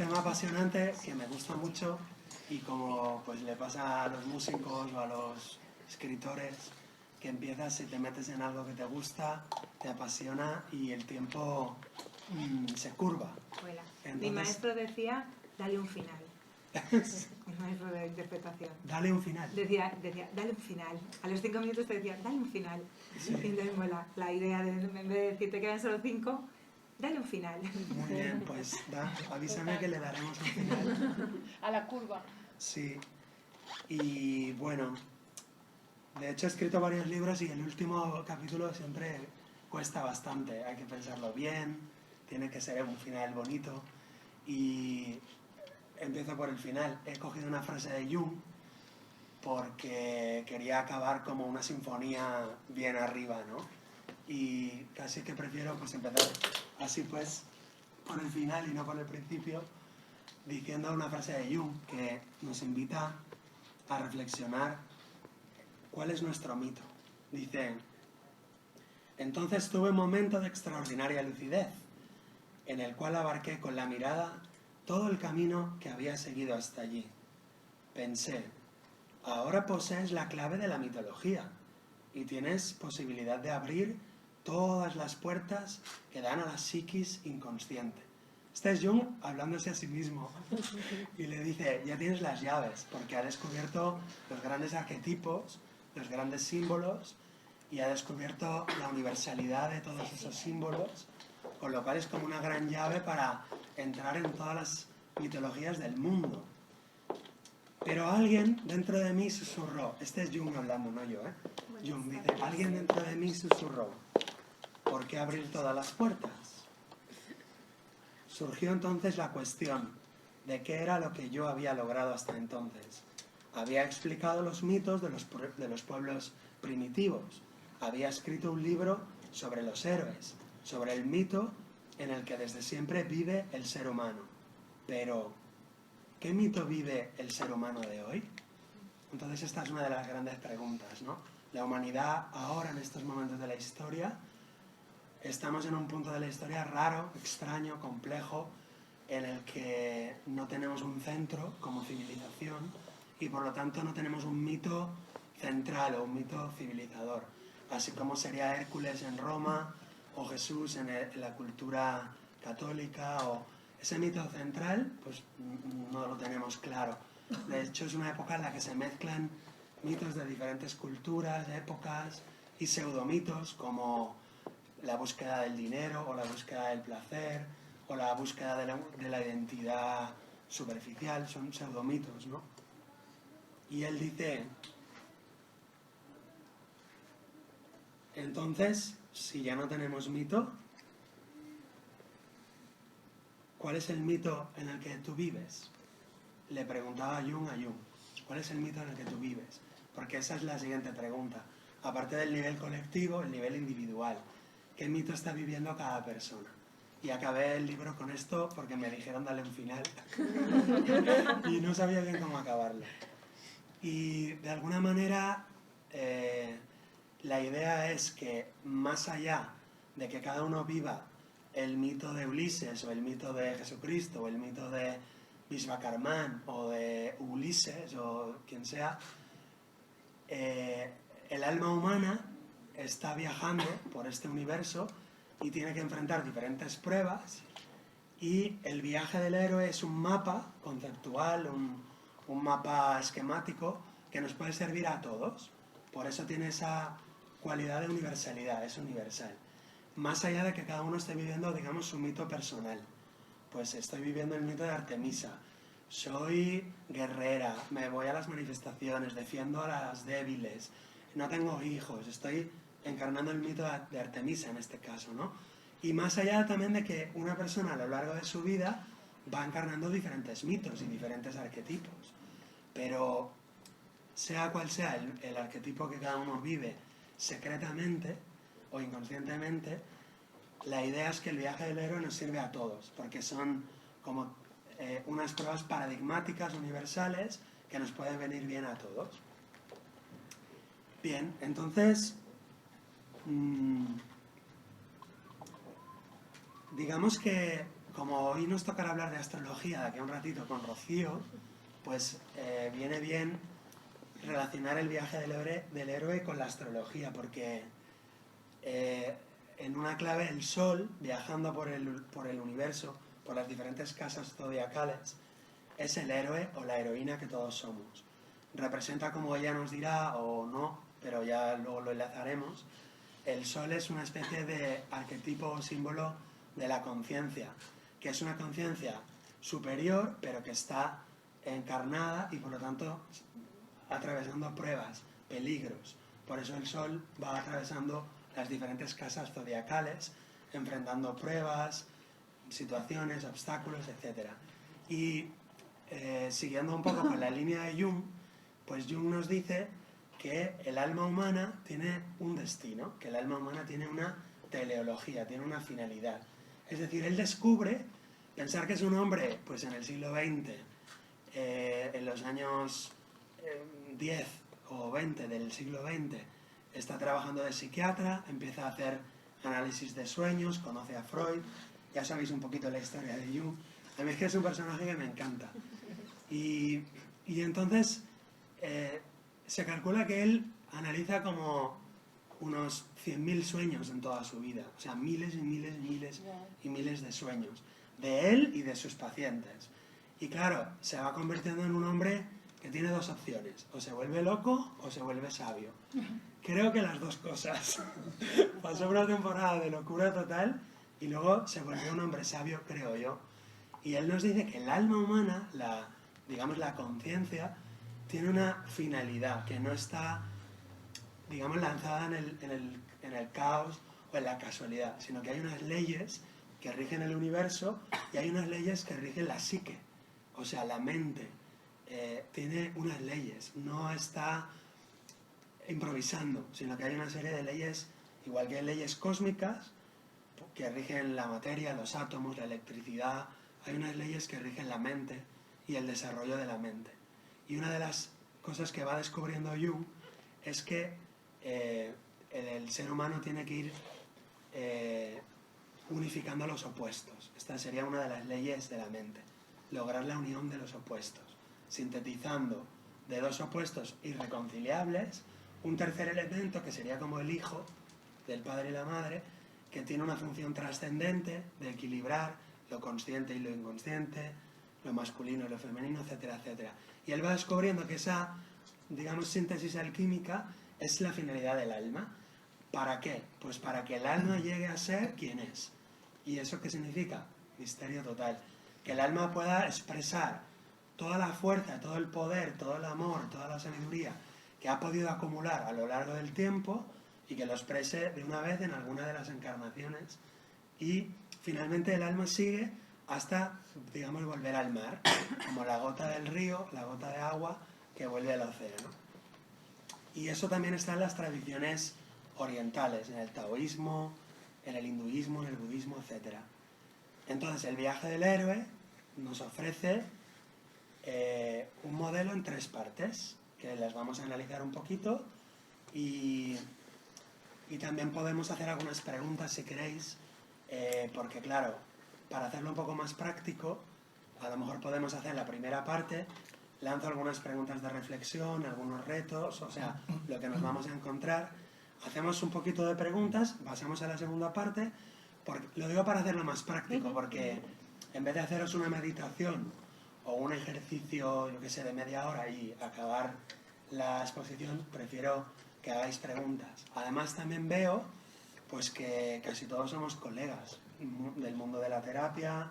tema apasionante que me gusta mucho y como pues le pasa a los músicos o a los escritores, que empiezas y te metes en algo que te gusta, te apasiona y el tiempo se curva. Vuela. Entonces, mi maestro decía, dale un final. Mi maestro de interpretación. Dale un final. Decía, dale un final. A los 5 minutos te decía, dale un final. Sí. Y entonces vuela la idea de, en vez de decir, te quedan solo 5, dale un final. Muy bien, pues avísame que le daremos un final. A la curva. Sí. Y bueno, de hecho he escrito varios libros y el último capítulo siempre cuesta bastante. Hay que pensarlo bien, tiene que ser un final bonito. Y empiezo por el final. He cogido una frase de Jung porque quería acabar como una sinfonía bien arriba, ¿no? Y casi que prefiero pues empezar así pues por el final y no por el principio, diciendo una frase de Jung que nos invita a reflexionar cuál es nuestro mito. Dice: entonces tuve un momento de extraordinaria lucidez, en el cual abarqué con la mirada todo el camino que había seguido hasta allí. Pensé, ahora posees la clave de la mitología y tienes posibilidad de abrir todas las puertas que dan a la psiquis inconsciente. Este es Jung hablándose a sí mismo y le dice, ya tienes las llaves, porque ha descubierto los grandes arquetipos, los grandes símbolos y ha descubierto la universalidad de todos esos símbolos, con lo cual es como una gran llave para entrar en todas las mitologías del mundo. Pero alguien dentro de mí susurró, este es Jung hablando, no yo, Jung dice, alguien dentro de mí susurró, ¿por qué abrir todas las puertas? Surgió entonces la cuestión de qué era lo que yo había logrado hasta entonces. Había explicado los mitos de los pueblos primitivos, había escrito un libro sobre los héroes, sobre el mito en el que desde siempre vive el ser humano. Pero, ¿qué mito vive el ser humano de hoy? Entonces esta es una de las grandes preguntas, ¿no? La humanidad ahora, en estos momentos de la historia, estamos en un punto de la historia raro, extraño, complejo, en el que no tenemos un centro como civilización y por lo tanto no tenemos un mito central o un mito civilizador, así como sería Hércules en Roma o Jesús en la cultura católica, o ese mito central, pues no lo tenemos claro. De hecho es una época en la que se mezclan mitos de diferentes culturas, épocas y pseudomitos como la búsqueda del dinero o la búsqueda del placer o la búsqueda de la identidad superficial, son pseudomitos, ¿no? Y él dice, entonces, si ya no tenemos mito, ¿cuál es el mito en el que tú vives? Le preguntaba Jung a Jung, ¿cuál es el mito en el que tú vives? Porque esa es la siguiente pregunta. Aparte del nivel colectivo, el nivel individual. ¿Qué mito está viviendo cada persona? Y acabé el libro con esto porque me dijeron darle un final y no sabía bien cómo acabarlo. Y de alguna manera la idea es que más allá de que cada uno viva el mito de Ulises o el mito de Jesucristo o el mito de Vishvakarman o de Ulises o quien sea, el alma humana está viajando por este universo y tiene que enfrentar diferentes pruebas y el viaje del héroe es un mapa conceptual, un mapa esquemático que nos puede servir a todos. Por eso tiene esa cualidad de universalidad, es universal. Más allá de que cada uno esté viviendo, digamos, su mito personal. Pues estoy viviendo el mito de Artemisa. Soy guerrera, me voy a las manifestaciones, defiendo a las débiles, no tengo hijos, estoy encarnando el mito de Artemisa en este caso, ¿no? Y más allá también de que una persona a lo largo de su vida va encarnando diferentes mitos y diferentes arquetipos. Pero sea cual sea el arquetipo que cada uno vive secretamente o inconscientemente, la idea es que el viaje del héroe nos sirve a todos, porque son como unas pruebas paradigmáticas universales que nos pueden venir bien a todos. Bien, entonces, digamos que como hoy nos tocará hablar de astrología de aquí a un ratito con Rocío, pues viene bien relacionar el viaje del héroe con la astrología, porque en una clave el Sol, viajando por el universo, por las diferentes casas zodiacales, es el héroe o la heroína que todos somos. Representa, como ella nos dirá, o no, pero ya luego lo enlazaremos, el Sol es una especie de arquetipo o símbolo de la conciencia, que es una conciencia superior, pero que está encarnada y por lo tanto atravesando pruebas, peligros. Por eso el Sol va atravesando las diferentes casas zodiacales, enfrentando pruebas, situaciones, obstáculos, etc. Y siguiendo un poco con la línea de Jung, pues Jung nos dice que el alma humana tiene un destino, que el alma humana tiene una teleología, tiene una finalidad. Es decir, él descubre, pensar que es un hombre, pues en el siglo XX, en los años 10 o 20 del siglo XX, está trabajando de psiquiatra, empieza a hacer análisis de sueños, conoce a Freud, ya sabéis un poquito la historia de Jung. A mí es que es un personaje que me encanta. Y entonces se calcula que él analiza como unos 100.000 sueños en toda su vida, o sea, miles y miles y miles y miles de sueños, de él y de sus pacientes. Y claro, se va convirtiendo en un hombre que tiene dos opciones, o se vuelve loco o se vuelve sabio. Creo que las dos cosas. Pasó una temporada de locura total y luego se volvió un hombre sabio, creo yo. Y él nos dice que el alma humana, digamos la conciencia, tiene una finalidad que no está, digamos, lanzada en el caos o en la casualidad, sino que hay unas leyes que rigen el universo y hay unas leyes que rigen la psique, o sea, la mente. Tiene unas leyes, no está improvisando, sino que hay una serie de leyes, igual que hay leyes cósmicas que rigen la materia, los átomos, la electricidad, hay unas leyes que rigen la mente y el desarrollo de la mente. Y una de las cosas que va descubriendo Jung es que el ser humano tiene que ir unificando los opuestos. Esta sería una de las leyes de la mente, lograr la unión de los opuestos, sintetizando de dos opuestos irreconciliables un tercer elemento que sería como el hijo del padre y la madre, que tiene una función trascendente de equilibrar lo consciente y lo inconsciente, lo masculino y lo femenino, etcétera, etcétera. Y él va descubriendo que esa, digamos, síntesis alquímica es la finalidad del alma. ¿Para qué? Pues para que el alma llegue a ser quien es. ¿Y eso qué significa? Misterio total. Que el alma pueda expresar toda la fuerza, todo el poder, todo el amor, toda la sabiduría que ha podido acumular a lo largo del tiempo y que lo exprese de una vez en alguna de las encarnaciones. Y finalmente el alma sigue hasta, digamos, volver al mar, como la gota del río, la gota de agua que vuelve al océano. Y eso también está en las tradiciones orientales, en el taoísmo, en el hinduismo, en el budismo, etc. Entonces, el viaje del héroe nos ofrece un modelo en 3 partes, que las vamos a analizar un poquito, y también podemos hacer algunas preguntas si queréis, porque claro, para hacerlo un poco más práctico, a lo mejor podemos hacer la primera parte, lanzo algunas preguntas de reflexión, algunos retos, o sea, lo que nos vamos a encontrar. Hacemos un poquito de preguntas, pasamos a la segunda parte, lo digo para hacerlo más práctico, porque en vez de haceros una meditación o un ejercicio, yo que sé, de media hora y acabar la exposición, prefiero que hagáis preguntas. Además también veo pues que casi todos somos colegas del mundo de la terapia,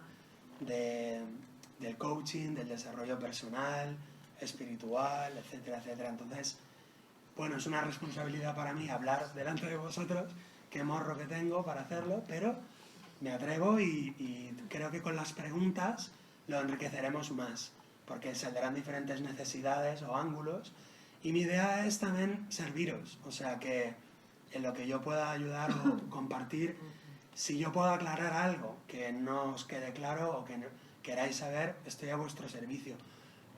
del coaching, del desarrollo personal, espiritual, etcétera, etcétera. Entonces, bueno, es una responsabilidad para mí hablar delante de vosotros, qué morro que tengo para hacerlo, pero me atrevo y creo que con las preguntas lo enriqueceremos más, porque saldrán diferentes necesidades o ángulos, y mi idea es también serviros, o sea que en lo que yo pueda ayudar o compartir, si yo puedo aclarar algo que no os quede claro o que no queráis saber, estoy a vuestro servicio.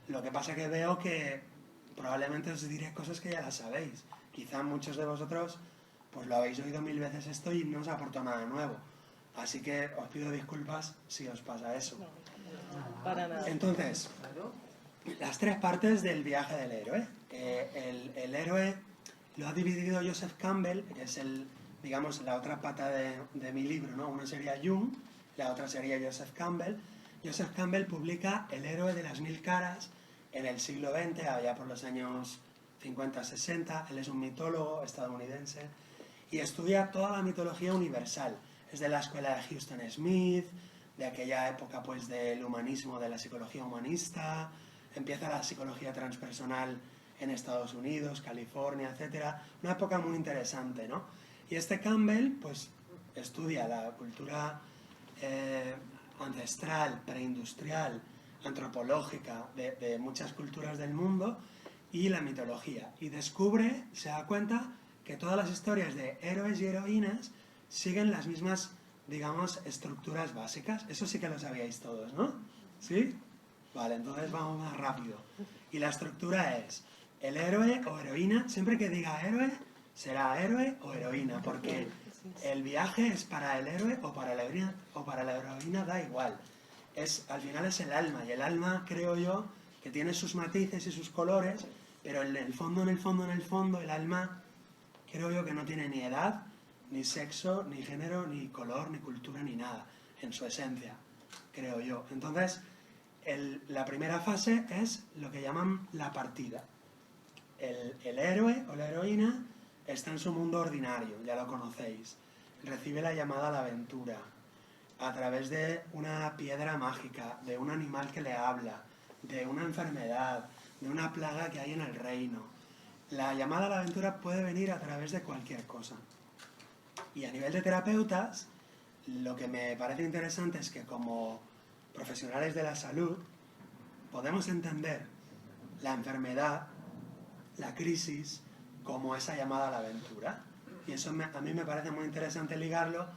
Lo que pasa que veo que probablemente os diré cosas que ya las sabéis. Quizá muchos de vosotros pues lo habéis oído 1000 veces esto y no os aportó nada nuevo. Así que os pido disculpas si os pasa eso. Para nada. Entonces, las tres partes del viaje del héroe. El héroe lo ha dividido Joseph Campbell, que es digamos, la otra pata de mi libro, ¿no? Una sería Jung, la otra sería Joseph Campbell. Joseph Campbell publica El héroe de las mil caras en el siglo XX, allá por los años 50-60. Él es un mitólogo estadounidense y estudia toda la mitología universal. Es de la escuela de Houston Smith, de aquella época pues del humanismo, de la psicología humanista. Empieza la psicología transpersonal en Estados Unidos, California, etc. Una época muy interesante, ¿no? Y este Campbell pues estudia la cultura ancestral, preindustrial, antropológica de muchas culturas del mundo y la mitología. Y descubre, se da cuenta que todas las historias de héroes y heroínas siguen las mismas, digamos, estructuras básicas. Eso sí que lo sabíais todos, ¿no? ¿Sí? Vale, entonces vamos más rápido. Y la estructura es el héroe o heroína. Siempre que diga héroe, será héroe o heroína, porque el viaje es para el héroe o para la heroína, da igual. Al final es el alma, y el alma, creo yo, que tiene sus matices y sus colores, pero en el fondo, el alma, creo yo que no tiene ni edad, ni sexo, ni género, ni color, ni cultura, ni nada, en su esencia, creo yo. Entonces, la primera fase es lo que llaman la partida. El héroe o la heroína está en su mundo ordinario, ya lo conocéis. Recibe la llamada a la aventura a través de una piedra mágica, de un animal que le habla, de una enfermedad, de una plaga que hay en el reino. La llamada a la aventura puede venir a través de cualquier cosa. Y a nivel de terapeutas, lo que me parece interesante es que como profesionales de la salud podemos entender la enfermedad, la crisis, como esa llamada a la aventura. Y eso a mí me parece muy interesante ligarlo,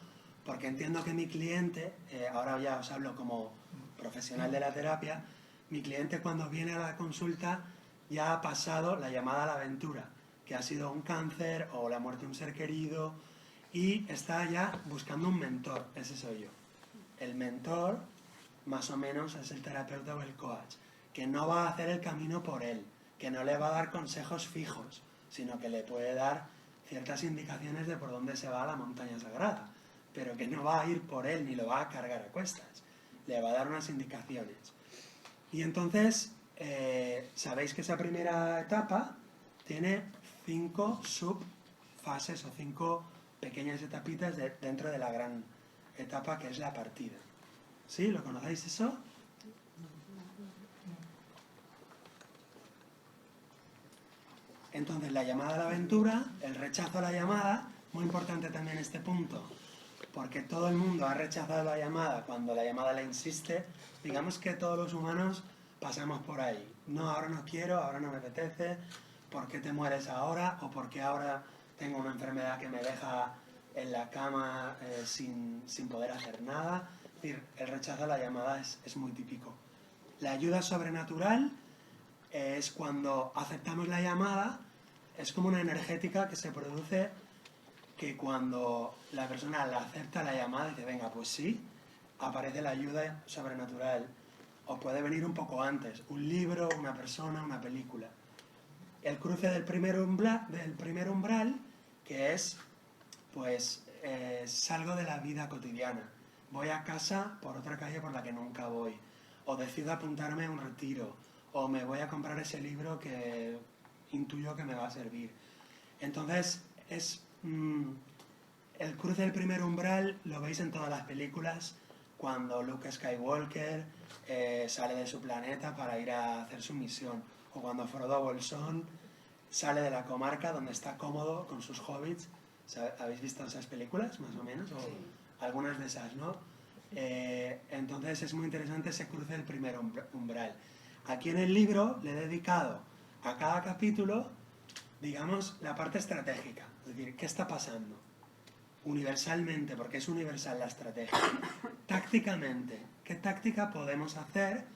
porque entiendo que mi cliente, ahora ya os hablo como profesional de la terapia, mi cliente cuando viene a la consulta ya ha pasado la llamada a la aventura, que ha sido un cáncer o la muerte de un ser querido, y está ya buscando un mentor. Ese soy yo. El mentor, más o menos, es el terapeuta o el coach, que no va a hacer el camino por él, que no le va a dar consejos fijos, sino que le puede dar ciertas indicaciones de por dónde se va a la montaña sagrada, pero que no va a ir por él ni lo va a cargar a cuestas, le va a dar unas indicaciones. Y entonces, sabéis que esa primera etapa tiene 5 subfases o 5 pequeñas etapitas dentro de la gran etapa que es la partida. ¿Sí? ¿Lo conocéis eso? Entonces, la llamada a la aventura, el rechazo a la llamada, muy importante también este punto, porque todo el mundo ha rechazado la llamada cuando la llamada le insiste. Digamos que todos los humanos pasamos por ahí. No, ahora no quiero, ahora no me apetece, ¿por qué te mueres ahora? O ¿por qué ahora tengo una enfermedad que me deja en la cama sin poder hacer nada? Es decir, el rechazo a la llamada es muy típico. La ayuda sobrenatural es cuando aceptamos la llamada, es como una energética que se produce, que cuando la persona la acepta la llamada dice, venga, pues sí, aparece la ayuda sobrenatural. O puede venir un poco antes, un libro, una persona, una película. El cruce del primer umbral, que es, pues, salgo de la vida cotidiana. Voy a casa por otra calle por la que nunca voy. O decido apuntarme a un retiro. O me voy a comprar ese libro que intuyo que me va a servir. Entonces, el cruce del primer umbral lo veis en todas las películas, cuando Luke Skywalker sale de su planeta para ir a hacer su misión, o cuando Frodo Bolsón sale de la comarca donde está cómodo con sus hobbits. ¿Habéis visto esas películas, más o menos? O sí, algunas de esas, ¿no? Entonces es muy interesante ese cruce del primer umbral. Aquí en el libro le he dedicado a cada capítulo, digamos, la parte estratégica, es decir, ¿qué está pasando? Universalmente, porque es universal la estrategia. Tácticamente, ¿qué táctica podemos hacer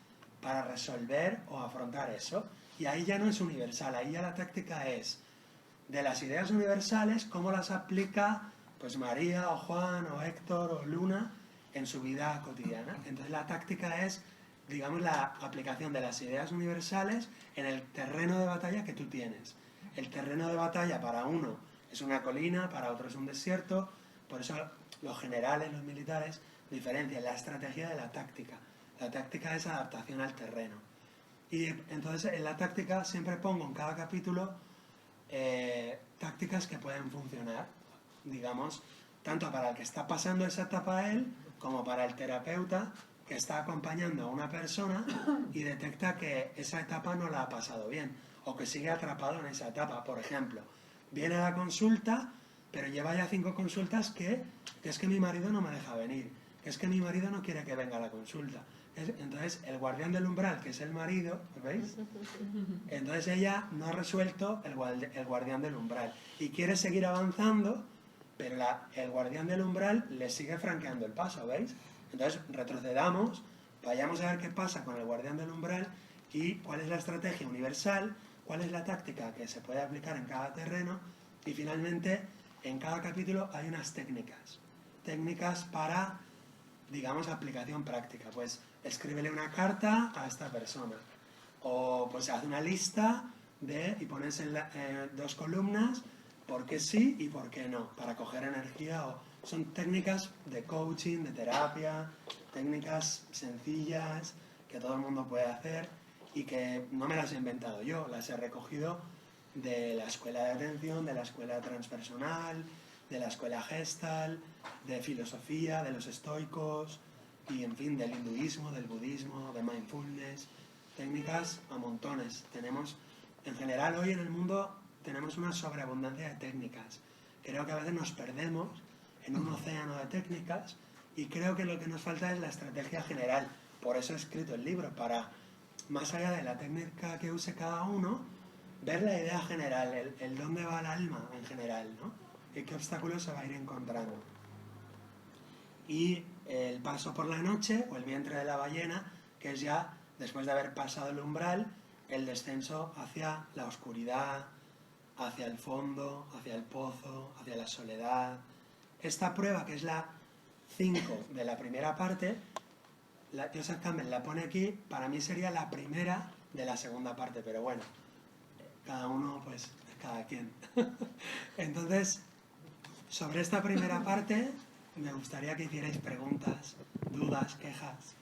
para resolver o afrontar eso? Y ahí ya no es universal, ahí ya la táctica es de las ideas universales, cómo las aplica pues María o Juan o Héctor o Luna en su vida cotidiana. Entonces la táctica es, digamos, la aplicación de las ideas universales en el terreno de batalla que tú tienes. El terreno de batalla para uno es una colina, para otro es un desierto, por eso los generales, los militares, diferencian la estrategia de la táctica. La táctica es adaptación al terreno. Y entonces en la táctica siempre pongo en cada capítulo tácticas que pueden funcionar, digamos, tanto para el que está pasando esa etapa a él, como para el terapeuta que está acompañando a una persona y detecta que esa etapa no la ha pasado bien, o que sigue atrapado en esa etapa. Por ejemplo, viene a la consulta, pero lleva ya 5 consultas que es que mi marido no me deja venir, que es que mi marido no quiere que venga a la consulta. Entonces, el guardián del umbral, que es el marido, ¿veis? Entonces ella no ha resuelto el guardián del umbral y quiere seguir avanzando, pero el guardián del umbral le sigue franqueando el paso, ¿veis? Entonces retrocedamos, vayamos a ver qué pasa con el guardián del umbral y cuál es la estrategia universal, cuál es la táctica que se puede aplicar en cada terreno y finalmente en cada capítulo hay unas técnicas para, digamos, aplicación práctica. Pues escríbele una carta a esta persona o pues haz una lista y pones en 2 columnas por qué sí y por qué no, para coger energía. Son técnicas de coaching, de terapia, técnicas sencillas que todo el mundo puede hacer y que no me las he inventado yo, las he recogido de la escuela de atención, de la escuela transpersonal, de la escuela Gestalt, de filosofía, de los estoicos y, en fin, del hinduismo, del budismo, de mindfulness, técnicas a montones. Tenemos, en general, hoy en el mundo tenemos una sobreabundancia de técnicas. Creo que a veces nos perdemos en un océano de técnicas y creo que lo que nos falta es la estrategia general. Por eso he escrito el libro, para, más allá de la técnica que use cada uno, ver la idea general, el dónde va el alma en general, ¿no? Y qué obstáculos se va a ir encontrando. Y el paso por la noche, o el vientre de la ballena, que es ya, después de haber pasado el umbral, el descenso hacia la oscuridad, hacia el fondo, hacia el pozo, hacia la soledad. Esta prueba, que es la 5 de la primera parte, Joseph Campbell la pone aquí, para mí sería la primera de la segunda parte, pero bueno, cada uno, pues, cada quien. Entonces, sobre esta primera parte, me gustaría que hicierais preguntas, dudas, quejas,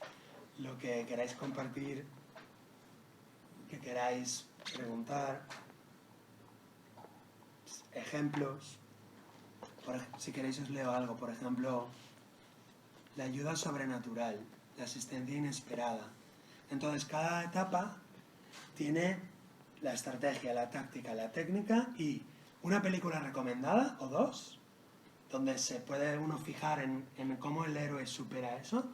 lo que queráis compartir, que queráis preguntar, ejemplos. Si queréis os leo algo, por ejemplo, la ayuda sobrenatural, la asistencia inesperada. Entonces, cada etapa tiene la estrategia, la táctica, la técnica y una película recomendada o 2, donde se puede uno fijar en cómo el héroe supera eso,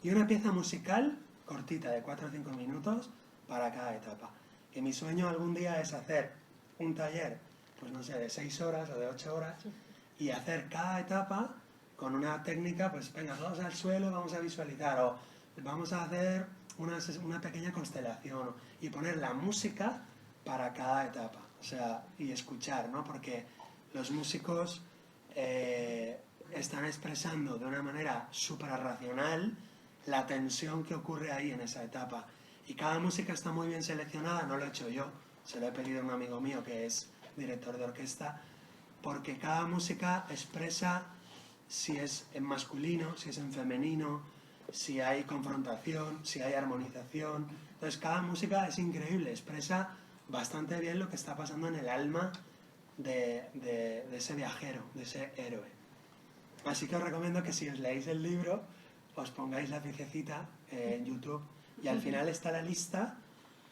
y una pieza musical cortita de 4 o 5 minutos para cada etapa. Que mi sueño algún día es hacer un taller, pues no sé, de 6 horas o de 8 horas, y hacer cada etapa con una técnica, pues venga, todos al suelo, vamos a visualizar, o vamos a hacer una pequeña constelación, y poner la música para cada etapa, o sea, y escuchar, ¿no? Porque los músicos están expresando de una manera suprarracional la tensión que ocurre ahí en esa etapa. Y cada música está muy bien seleccionada, no lo he hecho yo, se lo he pedido a un amigo mío que es director de orquesta, porque cada música expresa si es en masculino, si es en femenino, si hay confrontación, si hay armonización. Entonces cada música es increíble, expresa bastante bien lo que está pasando en el alma de ese viajero, de ese héroe. Así que os recomiendo que si os leéis el libro, os pongáis la piececita en YouTube y al final está la lista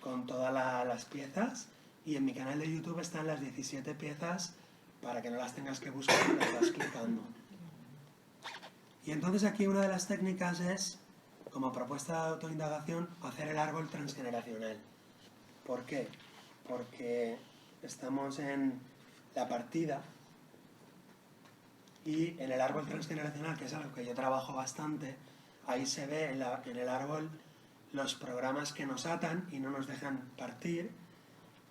con todas las piezas y en mi canal de YouTube están las 17 piezas para que no las tengas que buscar y las vas clicando. Y entonces aquí una de las técnicas es, como propuesta de autoindagación, hacer el árbol transgeneracional. ¿Por qué? Porque estamos en la partida y en el árbol transgeneracional, que es algo que yo trabajo bastante, ahí se ve en el árbol los programas que nos atan y no nos dejan partir.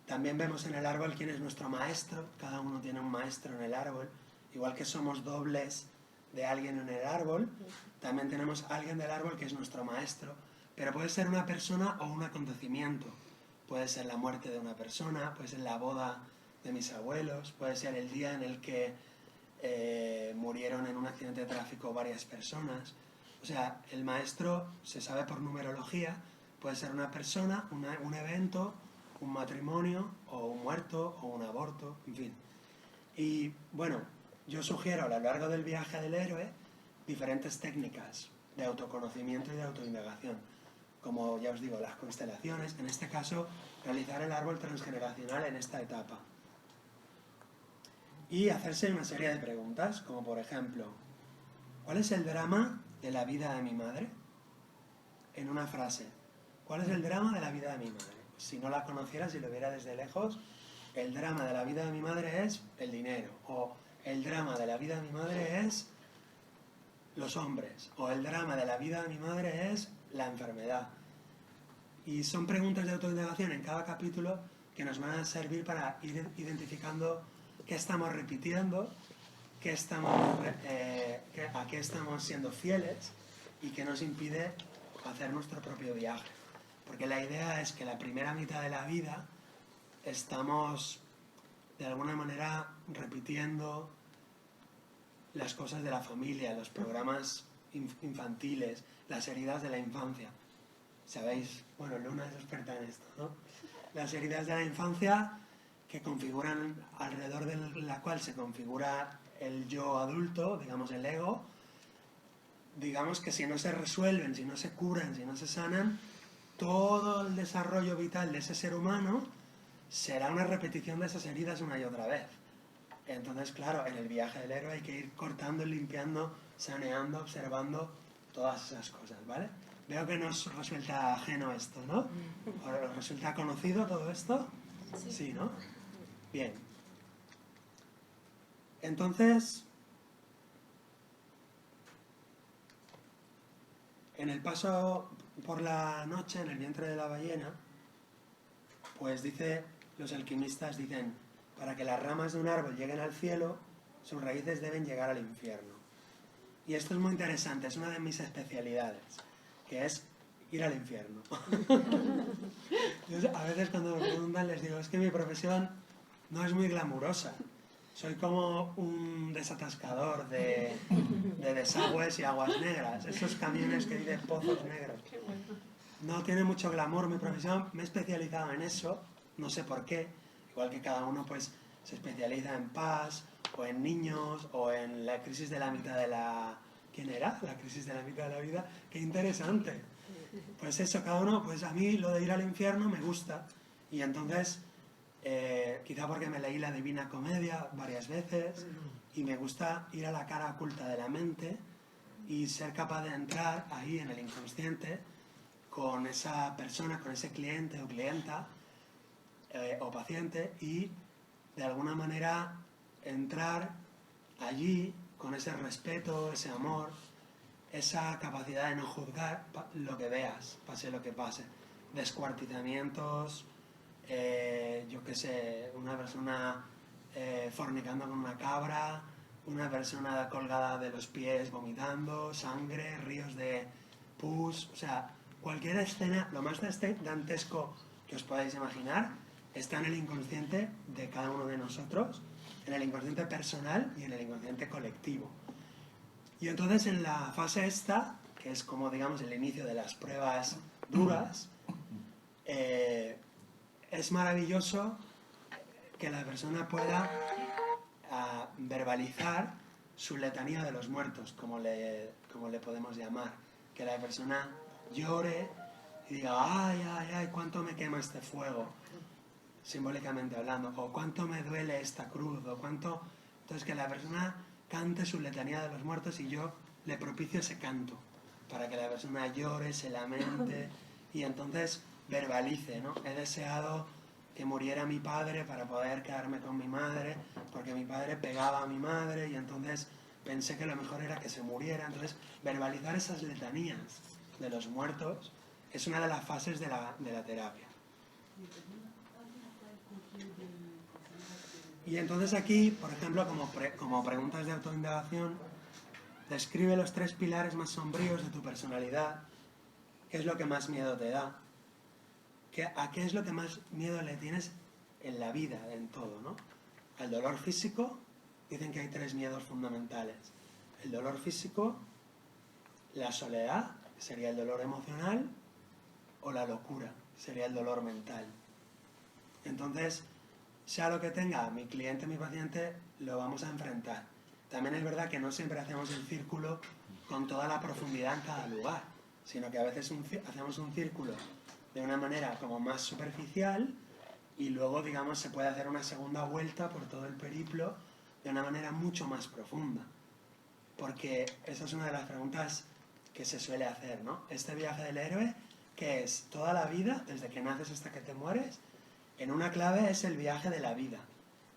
También vemos en el árbol quién es nuestro maestro, cada uno tiene un maestro en el árbol, Igual que somos dobles de alguien en el árbol, también tenemos a alguien del árbol que es nuestro maestro, pero puede ser una persona o un acontecimiento. Puede ser la muerte de una persona, puede ser la boda de mis abuelos, puede ser el día en el que murieron en un accidente de tráfico varias personas. O sea, el maestro se sabe por numerología, puede ser una persona, un evento, un matrimonio, o un muerto, o un aborto, en fin. Y bueno, yo sugiero a lo largo del viaje del héroe diferentes técnicas de autoconocimiento y de autoindagación, como ya os digo, las constelaciones, en este caso, realizar el árbol transgeneracional en esta etapa. Y hacerse una serie de preguntas, como por ejemplo, ¿cuál es el drama de la vida de mi madre? En una frase, ¿cuál es el drama de la vida de mi madre? Si no la conociera, si lo viera desde lejos, el drama de la vida de mi madre es el dinero, o el drama de la vida de mi madre es los hombres, o el drama de la vida de mi madre es la enfermedad. Y son preguntas de autoindagación en cada capítulo que nos van a servir para ir identificando qué estamos repitiendo, a qué estamos siendo fieles y qué nos impide hacer nuestro propio viaje. Porque la idea es que la primera mitad de la vida estamos de alguna manera repitiendo las cosas de la familia, los programas infantiles, las heridas de la infancia. ¿Sabéis? Bueno, Luna es experta en esto, ¿no? Las heridas de la infancia que configuran, alrededor de la cual se configura el yo adulto, digamos el ego, digamos que si no se resuelven, si no se curan, si no se sanan, todo el desarrollo vital de ese ser humano será una repetición de esas heridas una y otra vez. Entonces, claro, en el viaje del héroe hay que ir cortando, limpiando, saneando, observando todas esas cosas, ¿vale? Veo que nos resulta ajeno esto, ¿no? ¿Os resulta conocido todo esto? Sí, ¿no? Bien. Entonces, en el paso por la noche, en el vientre de la ballena, pues los alquimistas dicen, para que las ramas de un árbol lleguen al cielo, sus raíces deben llegar al infierno. Y esto es muy interesante, es una de mis especialidades, que es ir al infierno. Yo, a veces cuando me preguntan les digo, es que mi profesión no es muy glamurosa. Soy como un desatascador de desagües y aguas negras, esos camiones que dicen pozos negros. No tiene mucho glamour mi profesión, me he especializado en eso, no sé por qué, igual que cada uno pues se especializa en paz, o en niños, o en la crisis de la mitad de la... ¿Quién era? La crisis de la mitad de la vida, qué interesante. Pues eso, cada uno, pues a mí lo de ir al infierno me gusta, y entonces, quizá porque me leí la Divina Comedia varias veces, y me gusta ir a la cara oculta de la mente, y ser capaz de entrar ahí en el inconsciente, con esa persona, con ese cliente o clienta o paciente y de alguna manera entrar allí con ese respeto, ese amor, esa capacidad de no juzgar lo que veas, pase lo que pase. Descuartizamientos, yo qué sé, una persona fornicando con una cabra, una persona colgada de los pies vomitando, sangre, ríos de pus, o sea, cualquier escena, lo más dantesco que os podáis imaginar, está en el inconsciente de cada uno de nosotros, en el inconsciente personal y en el inconsciente colectivo. Y entonces en la fase esta, que es como digamos el inicio de las pruebas duras, es maravilloso que la persona pueda verbalizar su letanía de los muertos, como le podemos llamar, que la persona llore y diga, ay, ay, ay, cuánto me quema este fuego, simbólicamente hablando, o cuánto me duele esta cruz, o cuánto... Entonces que la persona cante su letanía de los muertos y yo le propicio ese canto, para que la persona llore, se lamente y entonces verbalice, ¿no? He deseado que muriera mi padre para poder quedarme con mi madre, porque mi padre pegaba a mi madre y entonces pensé que lo mejor era que se muriera. Entonces, verbalizar esas letanías de los muertos es una de las fases de la terapia. Y entonces aquí, por ejemplo, como preguntas de autoindagación, describe los 3 pilares más sombríos de tu personalidad. ¿Qué es lo que más miedo te da? ¿A qué es lo que más miedo le tienes en la vida, en todo, ¿no? Al dolor físico, dicen que hay 3 miedos fundamentales. El dolor físico, la soledad, que sería el dolor emocional, o la locura, sería el dolor mental. Entonces, sea lo que tenga mi cliente, mi paciente, lo vamos a enfrentar. También es verdad que no siempre hacemos el círculo con toda la profundidad en cada lugar, sino que a veces hacemos un círculo de una manera como más superficial y luego, digamos, se puede hacer una segunda vuelta por todo el periplo de una manera mucho más profunda. Porque esa es una de las preguntas que se suele hacer, ¿no? Este viaje del héroe, que es toda la vida, desde que naces hasta que te mueres, en una clave es el viaje de la vida,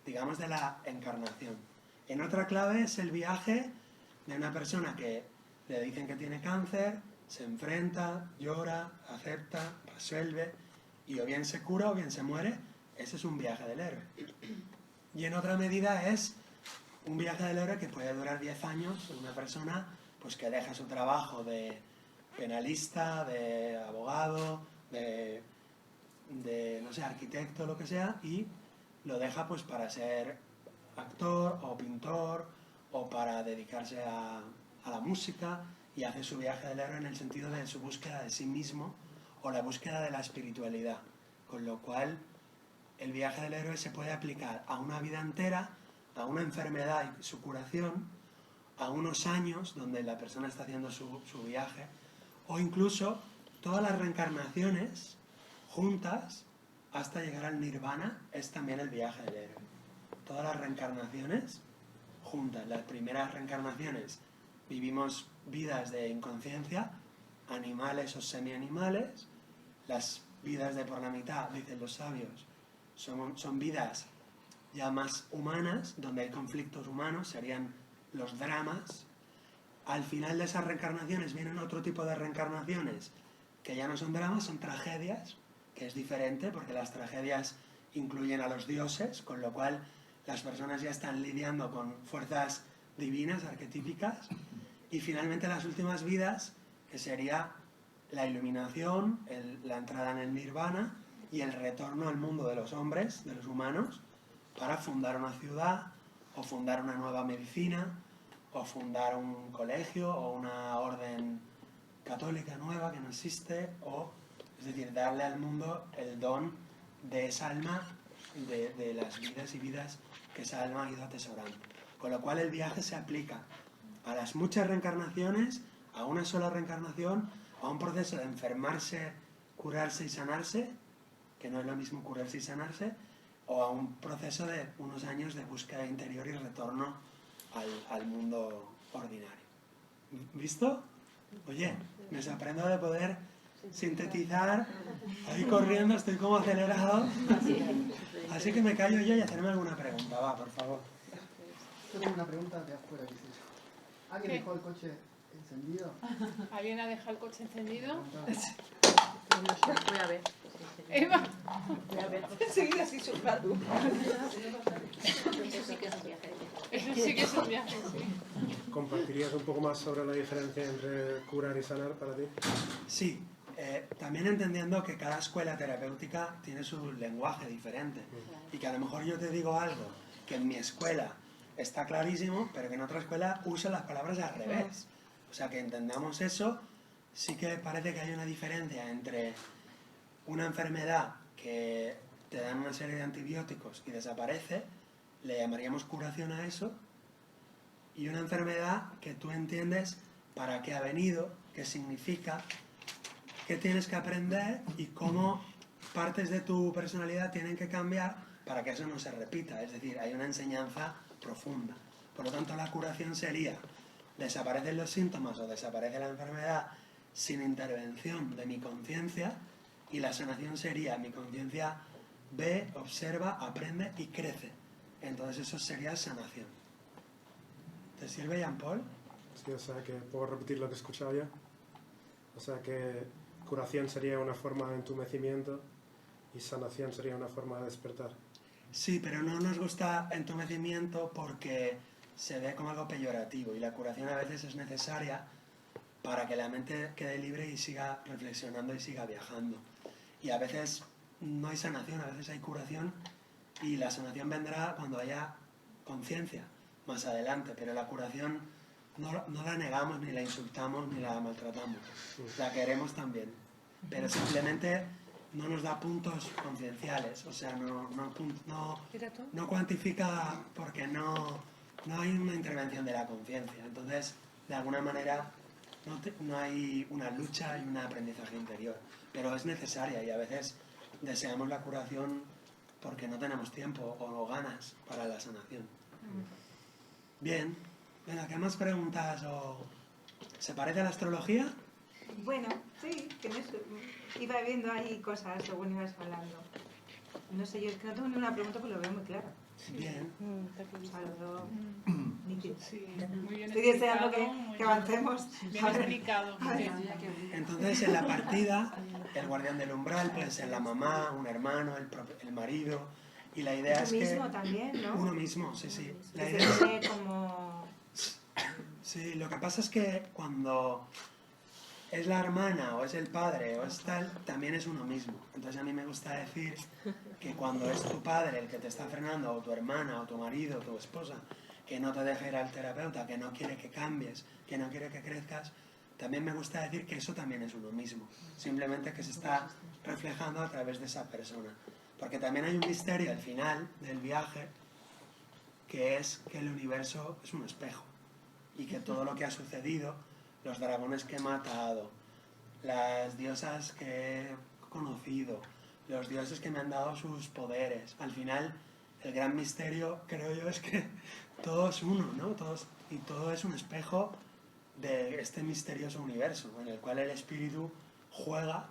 digamos de la encarnación. En otra clave es el viaje de una persona que le dicen que tiene cáncer, se enfrenta, llora, acepta, resuelve, y o bien se cura o bien se muere. Ese es un viaje del héroe. Y en otra medida es un viaje del héroe que puede durar 10 años, una persona pues que deja su trabajo de penalista, de abogado, de no sé, arquitecto, lo que sea, y lo deja pues para ser actor o pintor o para dedicarse a la música, y hace su viaje del héroe en el sentido de su búsqueda de sí mismo o la búsqueda de la espiritualidad, con lo cual el viaje del héroe se puede aplicar a una vida entera, a una enfermedad y su curación, a unos años donde la persona está haciendo su viaje, o incluso todas las reencarnaciones juntas hasta llegar al nirvana. Es también el viaje del héroe. Todas las reencarnaciones juntas. Las primeras reencarnaciones vivimos vidas de inconsciencia, animales o semi-animales. Las vidas de por la mitad, dicen los sabios, son vidas ya más humanas, donde hay conflictos humanos, serían los dramas. Al final de esas reencarnaciones vienen otro tipo de reencarnaciones que ya no son dramas, son tragedias, que es diferente porque las tragedias incluyen a los dioses, con lo cual las personas ya están lidiando con fuerzas divinas, arquetípicas. Y finalmente las últimas vidas, que sería la iluminación, la entrada en el nirvana y el retorno al mundo de los hombres, de los humanos, para fundar una ciudad o fundar una nueva medicina o fundar un colegio o una orden católica nueva que no existe, o es decir, darle al mundo el don de esa alma, de las vidas y vidas que esa alma ha ido atesorando. Con lo cual el viaje se aplica a las muchas reencarnaciones, a una sola reencarnación, a un proceso de enfermarse, curarse y sanarse, que no es lo mismo curarse y sanarse, o a un proceso de unos años de búsqueda interior y retorno al mundo ordinario. ¿Visto? Oye, me sorprendo de poder sintetizar, ahí corriendo, estoy como acelerado, así que me callo yo y hacerme alguna pregunta, va, por favor. Tengo una pregunta de afuera, dice. ¿Alguien dejó el coche encendido? ¿Alguien ha dejado el coche encendido? Voy a ver. Eva, Voy a ver. Enseguida sí sopla tú. Eso sí que es un viaje. eso sí que es un viaje, sí. ¿Compartirías un poco más sobre la diferencia entre curar y sanar para ti? Sí, también entendiendo que cada escuela terapéutica tiene su lenguaje diferente y que a lo mejor yo te digo algo que en mi escuela está clarísimo, pero que en otra escuela uso las palabras al revés. O sea, que entendamos eso. Sí que parece que hay una diferencia entre una enfermedad que te dan una serie de antibióticos y desaparece, le llamaríamos curación a eso, y una enfermedad que tú entiendes para qué ha venido, qué significa, qué tienes que aprender y cómo partes de tu personalidad tienen que cambiar para que eso no se repita. Es decir, hay una enseñanza profunda. Por lo tanto, la curación sería: desaparecen los síntomas o desaparece la enfermedad sin intervención de mi conciencia, y la sanación sería: mi conciencia ve, observa, aprende y crece. Entonces eso sería sanación. ¿Te sirve, Jean-Paul? Sí, o sea, que puedo repetir lo que he escuchado ya. O sea, que curación sería una forma de entumecimiento y sanación sería una forma de despertar. Sí, pero no nos gusta entumecimiento porque se ve como algo peyorativo y la curación a veces es necesaria para que la mente quede libre y siga reflexionando y siga viajando. Y a veces no hay sanación, a veces hay curación y la sanación vendrá cuando haya conciencia más adelante, pero la curación no la negamos, ni la insultamos, ni la maltratamos. La queremos también, pero simplemente no nos da puntos concienciales, o sea, no cuantifica porque no hay una intervención de la conciencia. Entonces, de alguna manera, no hay una lucha y un aprendizaje interior, pero es necesaria y a veces deseamos la curación porque no tenemos tiempo o ganas para la sanación. Bien, venga, ¿qué más preguntas? ¿Se parece a la astrología? Bueno, sí, que iba viendo ahí cosas según ibas hablando. No sé, yo es que no tengo ninguna pregunta porque lo veo muy claro. Bien. O sea, lo veo nítido. Sí, muy bien Estoy deseando explicado, muy que avancemos. bien A ver. explicado. A ver. Entonces, en la partida, el guardián del umbral puede ser la mamá, un hermano, el marido, y la idea es Tú que... mismo también, ¿no? Uno mismo, sí, sí. La Que idea se tiene como... Sí, lo que pasa es que cuando es la hermana o es el padre o es tal, también es uno mismo. Entonces a mí me gusta decir que cuando es tu padre el que te está frenando, o tu hermana, o tu marido, o tu esposa, que no te deja ir al terapeuta, que no quiere que cambies, que no quiere que crezcas, también me gusta decir que eso también es uno mismo. Simplemente que se está reflejando a través de esa persona. Porque también hay un misterio al final del viaje, que es que el universo es un espejo y que todo lo que ha sucedido, los dragones que he matado, las diosas que he conocido, los dioses que me han dado sus poderes, al final el gran misterio, creo yo, es que todo es uno, ¿no? Y todo es un espejo de este misterioso universo en el cual el espíritu juega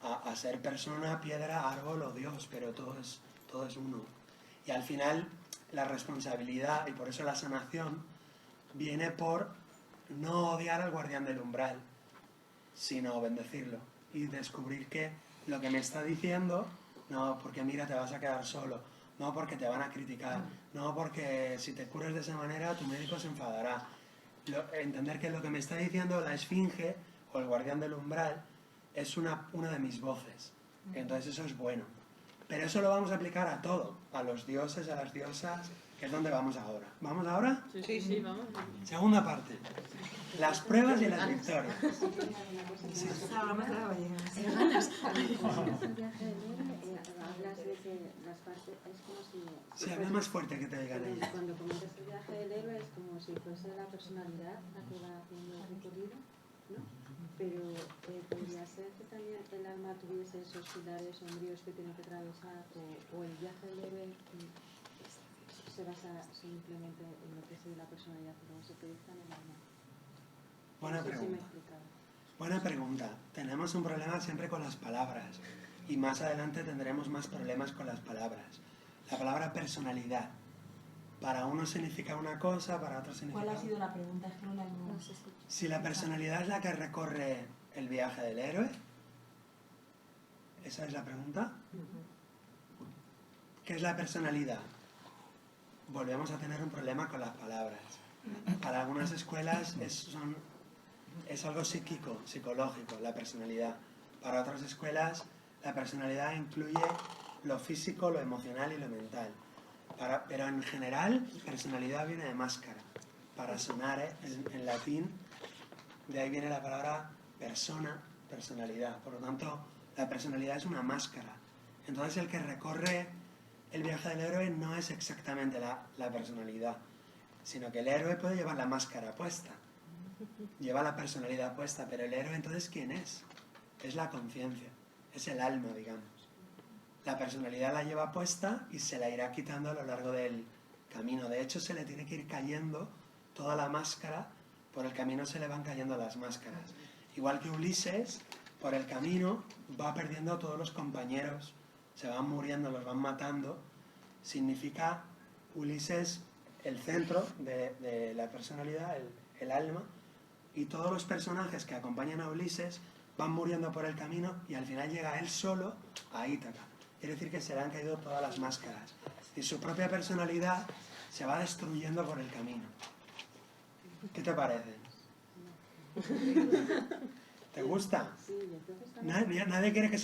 a ser persona, piedra, árbol o Dios, pero todo es uno. Y al final la responsabilidad, y por eso la sanación, viene por no odiar al guardián del umbral, sino bendecirlo y descubrir que lo que me está diciendo, no porque mira te vas a quedar solo, no porque te van a criticar, no porque si te curas de esa manera tu médico se enfadará. Entender que lo que me está diciendo la esfinge o el guardián del umbral es una de mis voces. Entonces eso es bueno. Pero eso lo vamos a aplicar a todo, a los dioses, a las diosas, que es donde vamos ahora. ¿Vamos ahora? Sí, sí, vamos. Segunda parte. Las pruebas y las victorias. Sí. Hablamos de la ballena. Hablas de que las partes es como si... Sí, habla más fuerte que te digan ella. Cuando comentas el viaje del héroe es como si fuese la personalidad la que va haciendo el recorrido, ¿no? Pero podría ser que también el alma tuviese esos pilares sombríos que tiene que atravesar, o el viaje del héroe se basa simplemente en lo que es la personalidad, pero se proyecta en el alma. Buena No sé si me he pregunta. explicado. Buena pregunta. Tenemos un problema siempre con las palabras y más adelante tendremos más problemas con las palabras. La palabra personalidad. Para uno significa una cosa, para otro significa... ¿Cuál ha sido la pregunta? Es que no la hemos... Si la personalidad es la que recorre el viaje del héroe, ¿esa es la pregunta? ¿Qué es la personalidad? Volvemos a tener un problema con las palabras. Para algunas escuelas es algo psíquico, psicológico, la personalidad. Para otras escuelas, la personalidad incluye lo físico, lo emocional y lo mental. Pero en general, personalidad viene de máscara. Para sonare, en latín, de ahí viene la palabra persona, personalidad. Por lo tanto, la personalidad es una máscara. Entonces, el que recorre el viaje del héroe no es exactamente la personalidad, sino que el héroe puede llevar la máscara puesta, lleva la personalidad puesta, pero el héroe entonces ¿quién es? Es la conciencia, es el alma, digamos. La personalidad la lleva puesta y se la irá quitando a lo largo del camino. De hecho, se le tiene que ir cayendo toda la máscara, por el camino se le van cayendo las máscaras. Igual que Ulises, por el camino va perdiendo a todos los compañeros, se van muriendo, los van matando. Significa Ulises el centro de la personalidad, el alma, y todos los personajes que acompañan a Ulises van muriendo por el camino y al final llega él solo a Ítaca. quiere decir que se le han caído todas las máscaras y su propia personalidad se va destruyendo por el camino. ¿Qué te parece? ¿Te gusta? Sí, y entonces también Nadie quiere que